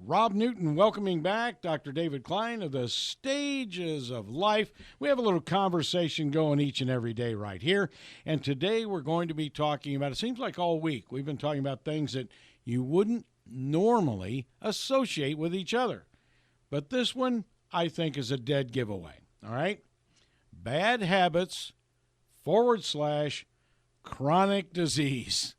Rob Newton welcoming back Dr. David Klein of the Stages of Life. We have a little conversation going each and every day right here. And today we're going to be talking about, it seems like all week, we've been talking about things that you wouldn't normally associate with each other. But this one, I think, is a dead giveaway. All right? Bad habits / chronic disease.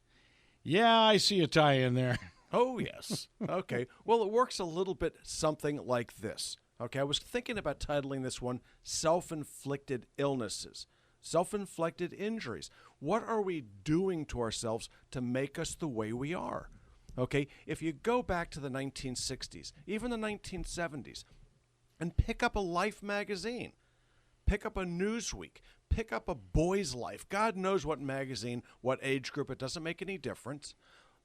Yeah, I see a tie in there. Oh, yes. Okay. Well, it works a little bit something like this. Okay, I was thinking about titling this one Self-Inflicted Illnesses, Self-Inflicted Injuries. What are we doing to ourselves to make us the way we are? Okay, if you go back to the 1960s, even the 1970s, and pick up a Life magazine, pick up a Newsweek, pick up a Boy's Life, God knows what magazine, what age group, it doesn't make any difference.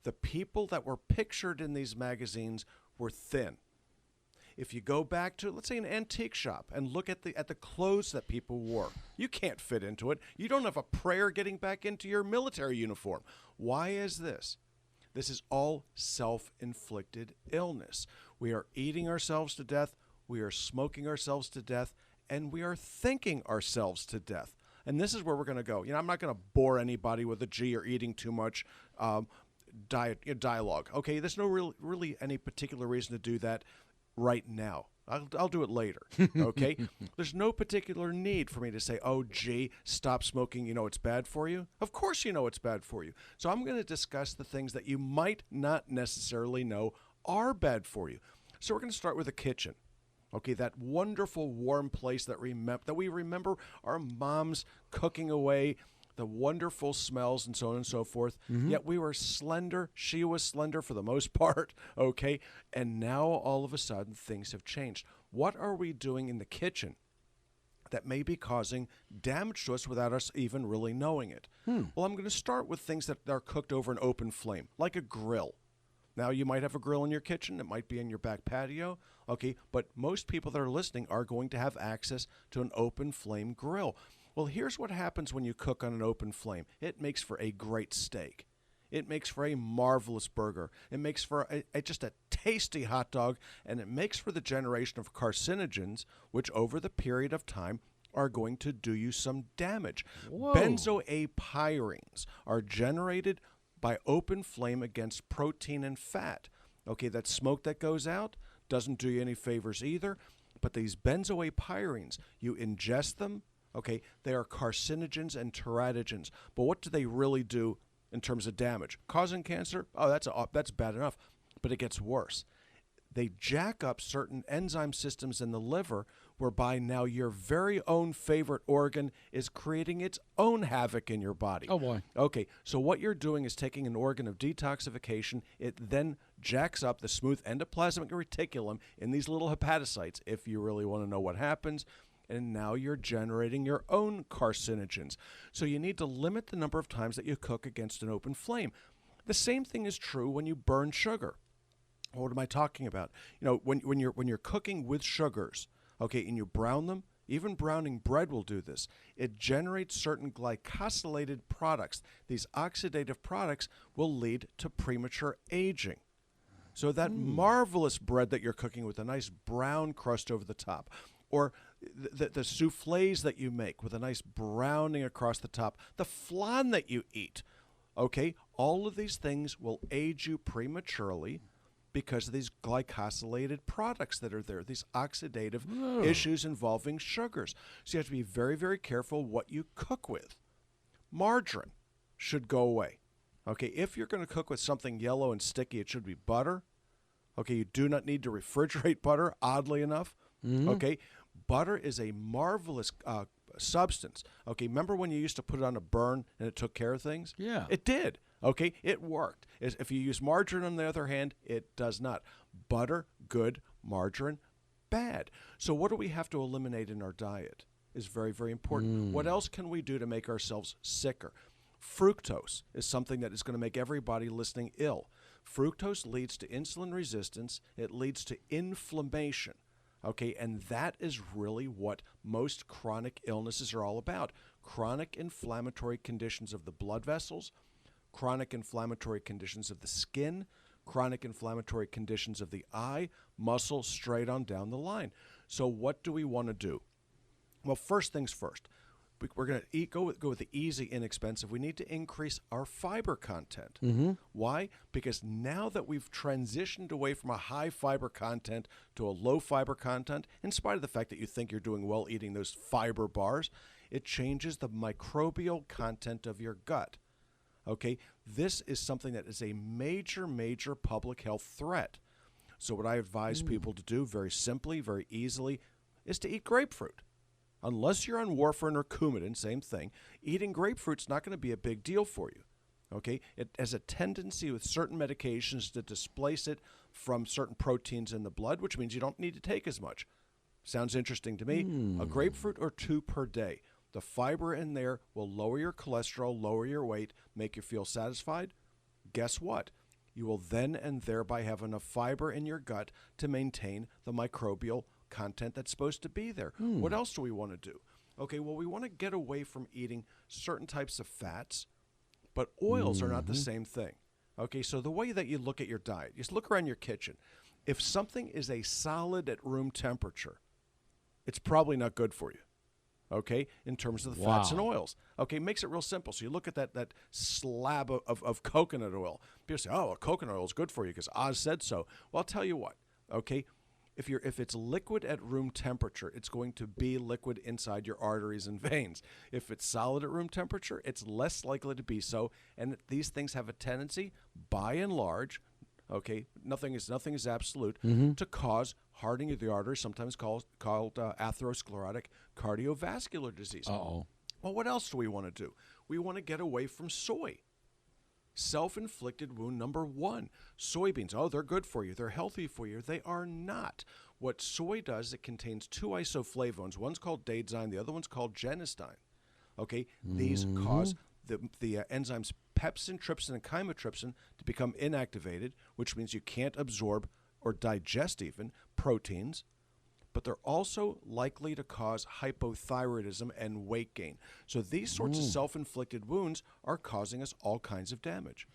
The people that were pictured in these magazines were thin. If you go back to, let's say, an antique shop and look at the clothes that people wore, you can't fit into it. You don't have a prayer getting back into your military uniform. Why is this? This is all self-inflicted illness. We are eating ourselves to death, we are smoking ourselves to death, and we are thinking ourselves to death. And this is where we're going to go. I'm not going to bore anybody with a G or eating too much dialogue. Okay, there's no really any particular reason to do that right now. I'll do it later. Okay, there's no particular need for me to say, "Oh, gee, stop smoking. You know it's bad for you." Of course, you know it's bad for you. So I'm going to discuss the things that you might not necessarily know are bad for you. So we're going to start with the kitchen. Okay, that wonderful warm place that we remember our moms cooking away, the wonderful smells and so on and so forth. Mm-hmm. Yet we were slender. She was slender for the most part, okay? And now all of a sudden things have changed. What are we doing in the kitchen that may be causing damage to us without us even really knowing it? Well, I'm going to start with things that are cooked over an open flame, like a grill. Now, you might have a grill in your kitchen. It might be in your back patio, okay? But most people that are listening are going to have access to an open flame grill. Well, here's what happens when you cook on an open flame. It makes for a great steak. It makes for a marvelous burger. It makes for just a tasty hot dog, and it makes for the generation of carcinogens, which over the period of time are going to do you some damage. Whoa. Benzoapyrenes are generated by open flame against protein and fat. Okay, that smoke that goes out doesn't do you any favors either, but these benzoapyrenes, you ingest them, okay, they are carcinogens and teratogens. But what do they really do in terms of damage? Causing cancer? Oh, that's bad enough. But it gets worse. They jack up certain enzyme systems in the liver, whereby now your very own favorite organ is creating its own havoc in your body. Oh, boy. Okay, so what you're doing is taking an organ of detoxification. It then jacks up the smooth endoplasmic reticulum in these little hepatocytes, if you really want to know what happens. And now you're generating your own carcinogens. So you need to limit the number of times that you cook against an open flame. The same thing is true when you burn sugar. What am I talking about? When you're cooking with sugars, okay, and you brown them, even browning bread will do this. It generates certain glycosylated products. These oxidative products will lead to premature aging. So that marvelous bread that you're cooking with a nice brown crust over the top, or the soufflés that you make with a nice browning across the top, the flan that you eat, okay, all of these things will age you prematurely because of these glycosylated products that are there, these oxidative issues involving sugars. So you have to be very, very careful what you cook with. Margarine should go away. Okay, if you're going to cook with something yellow and sticky, it should be butter. Okay, you do not need to refrigerate butter, oddly enough. Mm-hmm. Okay, butter is a marvelous substance. Okay, remember when you used to put it on a burn and it took care of things? Yeah. It did. Okay, it worked. If you use margarine, on the other hand, it does not. Butter, good. Margarine, bad. So what do we have to eliminate in our diet is very, very important. What else can we do to make ourselves sicker? Fructose is something that is going to make everybody listening ill. Fructose leads to insulin resistance. It leads to inflammation. Okay, and that is really what most chronic illnesses are all about. Chronic inflammatory conditions of the blood vessels, chronic inflammatory conditions of the skin, chronic inflammatory conditions of the eye, muscle, straight on down the line. So what do we want to do? Well, first things first. We're going to go with the easy, inexpensive. We need to increase our fiber content. Why? Because now that we've transitioned away from a high fiber content to a low fiber content, in spite of the fact that you think you're doing well eating those fiber bars, it changes the microbial content of your gut. Okay? This is something that is a major, major public health threat. So what I advise people to do very simply, very easily, is to eat grapefruit. Unless you're on warfarin or Coumadin, same thing, eating grapefruit's not going to be a big deal for you. Okay? It has a tendency with certain medications to displace it from certain proteins in the blood, which means you don't need to take as much. Sounds interesting to me. A grapefruit or 2 per day. The fiber in there will lower your cholesterol, lower your weight, make you feel satisfied. Guess what? You will then and thereby have enough fiber in your gut to maintain the microbial content that's supposed to be there. What else do we want to do? Okay, well, we want to get away from eating certain types of fats, but oils are not the same thing. Okay, so the way that you look at your diet, just look around your kitchen. If something is a solid at room temperature, it's probably not good for you. Okay, in terms of the fats and oils. Okay, makes it real simple. So you look at that slab of coconut oil. People say, oh, coconut oil is good for you because Oz said so. Well, I'll tell you what, okay, if it's liquid at room temperature, it's going to be liquid inside your arteries and veins. If it's solid at room temperature, it's less likely to be so. And these things have a tendency, by and large, okay, nothing is absolute, to cause hardening of the arteries, sometimes called atherosclerotic cardiovascular disease. Uh-oh. Well, what else do we want to do? We want to get away from soy. Self-inflicted wound number 1. Soybeans, oh, they're good for you. They're healthy for you. They are not. What soy does, it contains 2 isoflavones. One's called daidzein, the other one's called genistein. Okay, these cause the enzymes pepsin, trypsin, and chymotrypsin to become inactivated, which means you can't absorb or digest even proteins, but they're also likely to cause hypothyroidism and weight gain. So these sorts of self-inflicted wounds are causing us all kinds of damage.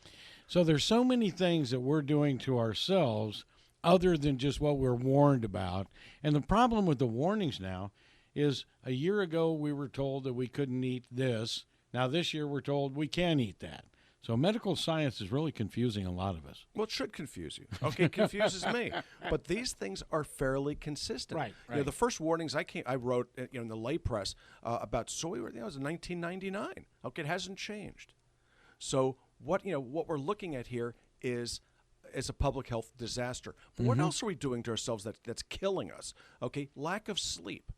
So there's so many things that we're doing to ourselves other than just what we're warned about. And the problem with the warnings now is a year ago we were told that we couldn't eat this. Now this year we're told we can eat that. So medical science is really confusing a lot of us. Well, it should confuse you. Okay, it confuses me. But these things are fairly consistent. Right. You know, the first warnings I wrote in the lay press about soy, was in 1999. Okay, it hasn't changed. So what we're looking at here is a public health disaster. But what else are we doing to ourselves that's killing us? Okay, lack of sleep.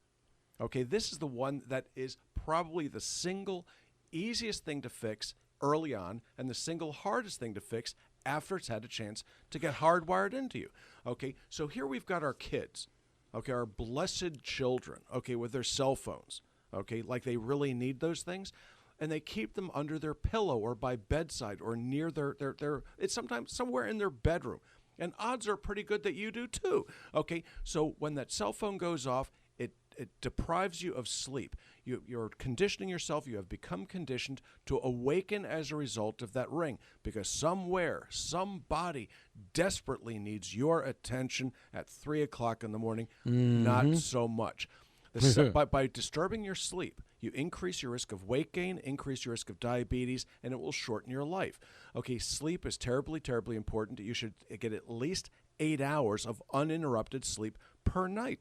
Okay, this is the one that is probably the single easiest thing to fix early on, and the single hardest thing to fix after it's had a chance to get hardwired into you. Okay, so here we've got our kids, okay, our blessed children, okay, with their cell phones, okay, like they really need those things, and they keep them under their pillow or by bedside or near their it's sometimes somewhere in their bedroom. And odds are pretty good that you do too. Okay, so when that cell phone goes off, it deprives you of sleep. You're conditioning yourself. You have become conditioned to awaken as a result of that ring, because somewhere, somebody desperately needs your attention at 3 o'clock in the morning. Not so much. By disturbing your sleep, you increase your risk of weight gain, increase your risk of diabetes, and it will shorten your life. Okay, sleep is terribly, terribly important. You should get at least 8 hours of uninterrupted sleep per night.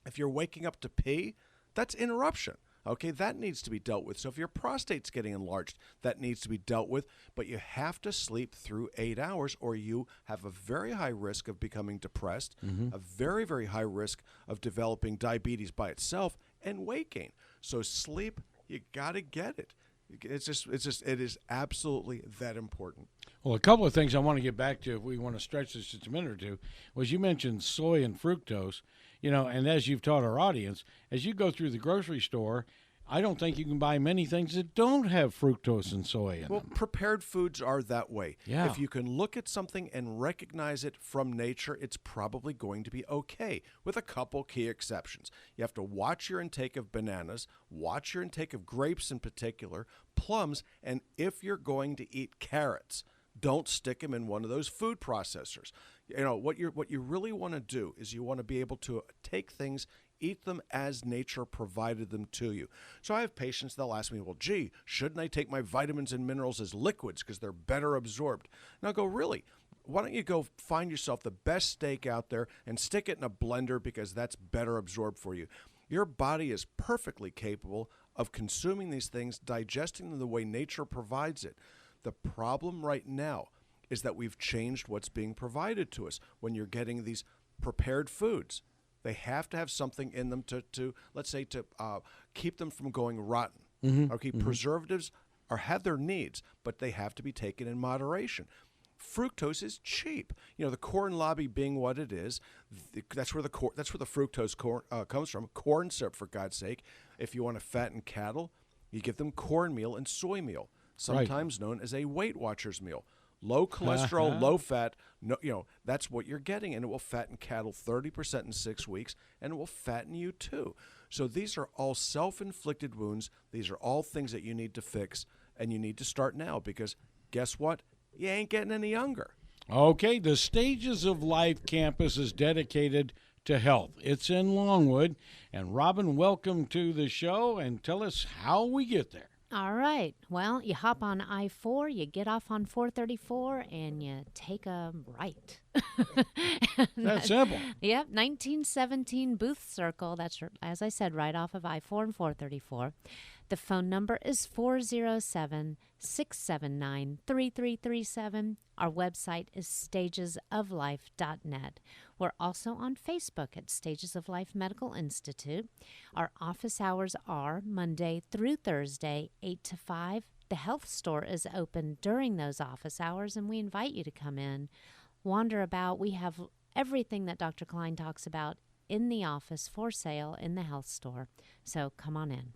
If you're waking up to pee, that's interruption. Okay, that needs to be dealt with. So if your prostate's getting enlarged, that needs to be dealt with. But you have to sleep through 8 hours, or you have a very high risk of becoming depressed, a very, very high risk of developing diabetes by itself, and weight gain. So sleep, you got to get it. It is absolutely that important. Well, a couple of things I want to get back to, if we want to stretch this just a minute or two, was you mentioned soy and fructose, and as you've taught our audience, as you go through the grocery store, I don't think you can buy many things that don't have fructose and soy in them. Prepared foods are that way. Yeah. If you can look at something and recognize it from nature, it's probably going to be okay, with a couple key exceptions. You have to watch your intake of bananas, watch your intake of grapes in particular, plums, and if you're going to eat carrots, Don't stick them in one of those food processors. What you really want to do is you want to be able to take things, eat them as nature provided them to you. So I have patients, they'll ask me, well, gee, shouldn't I take my vitamins and minerals as liquids because they're better absorbed? And I'll go, really? Why don't you go find yourself the best steak out there and stick it in a blender because that's better absorbed for you. Your body is perfectly capable of consuming these things, digesting them the way nature provides it. The problem right now is that we've changed what's being provided to us. When you're getting these prepared foods, they have to have something in them to let's say, to keep them from going rotten. Okay, preservatives have their needs, but they have to be taken in moderation. Fructose is cheap. The corn lobby being what it is, that's where the fructose comes from. Corn syrup, for God's sake. If you want to fatten cattle, you give them cornmeal and soy meal, sometimes known as a Weight Watchers meal. Low cholesterol, low fat. No, that's what you're getting, and it will fatten cattle 30% in 6 weeks, and it will fatten you too. So these are all self-inflicted wounds. These are all things that you need to fix, and you need to start now because guess what? You ain't getting any younger. Okay, the Stages of Life campus is dedicated to health. It's in Longwood. And Robin, welcome to the show, and tell us how we get there. All right. Well, you hop on I-4, you get off on 434, and you take a right. That's simple. Yep, 1917 Booth Circle. That's, as I said, right off of I-4 and 434. The phone number is 407-679-3337. Our website is stagesoflife.net. We're also on Facebook at Stages of Life Medical Institute. Our office hours are Monday through Thursday, 8 to 5. The health store is open during those office hours, and we invite you to come in, wander about. We have everything that Dr. Klein talks about in the office for sale in the health store. So come on in.